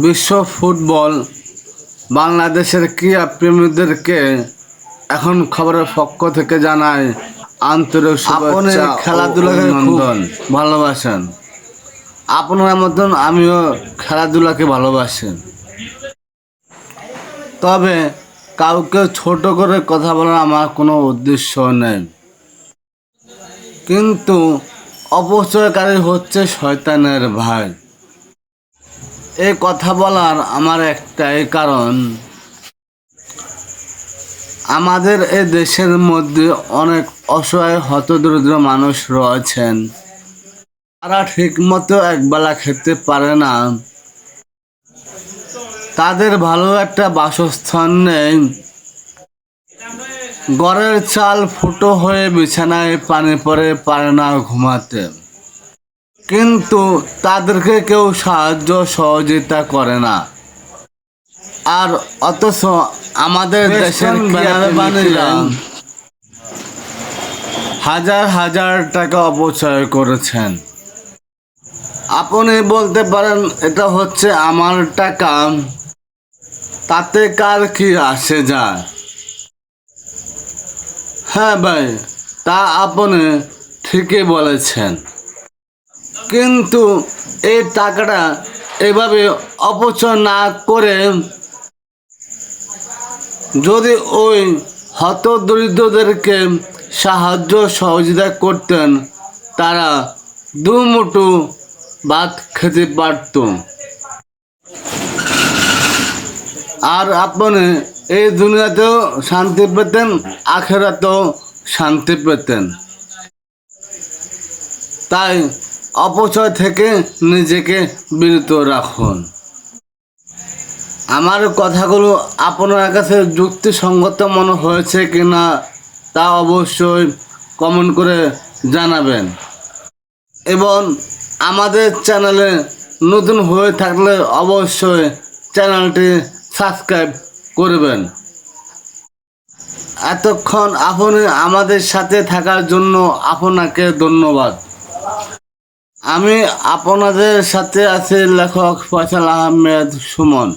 বিশ্ব ফুটবল বাংলাদেশের ক্রীড়া প্রেমীদেরকে এখন খবরের পক্ষ থেকে জানায় আন্তরিক শুভেচ্ছা। খেলাধুলাকে অভিনন্দন, ভালোবাসেন। আপনার মতন আমিও খেলাধুলাকে ভালোবাসেন, তবে কাউকে ছোট করে কথা বলার আমার কোনো উদ্দেশ্য নেই। কিন্তু অপচয়কারী হচ্ছে শয়তানের ভাই। এই কথা বলার আমার একটাই কারণ, আমাদের এই দেশের মধ্যে অনেক অসহায় হতদরিদ্র মানুষ রয়েছেন, তারা ঠিকমতো একবেলা খেতে পারে না, তাদের ভালো একটা বাসস্থান নেই, ঘরের চাল ফুটো হয়ে বিছানায় পানি পড়ে পারে না ঘুমাতে, কিন্তু তাদেরকে কেউ সাহায্য সহযোগিতা করে না। আর অথচ আমাদের দেশের ক্রীড়াবিদরা হাজার হাজার টাকা অপচয় করেছেন। আপনি বলতে পারেন এটা হচ্ছে আমার টাকা, তাতে কার কি আসে যায়? হ্যাঁ ভাই, তা আপনি ঠিকই বলেছেন, কিন্তু এই টাকাটা এভাবে অপচয় না করে যদি ওই হতদরিদ্রদেরকে সাহায্য সহযোগিতা করতেন, তারা দুমুঠো ভাত খেতে পারত। আর আপনি এই দুনিয়াতেও শান্তি পেতেন, আখেরাতেও শান্তি পেতেন। তাই অপচয় থেকে নিজেকে বিরত রাখুন। আমার কথাগুলো আপনার কাছে যুক্তিসঙ্গত মনে হয়েছে কিনা তা অবশ্যই কমেন্ট করে জানাবেন, এবং আমাদের চ্যানেলে নতুন হয়ে থাকলে অবশ্যই চ্যানেলটি সাবস্ক্রাইব করবেন। এতক্ষণ আপনি আমাদের সাথে থাকার জন্য আপনাকে ধন্যবাদ। আমি আপনাদের সাথে আছি লেখক ফয়সাল আহমেদ সুমন।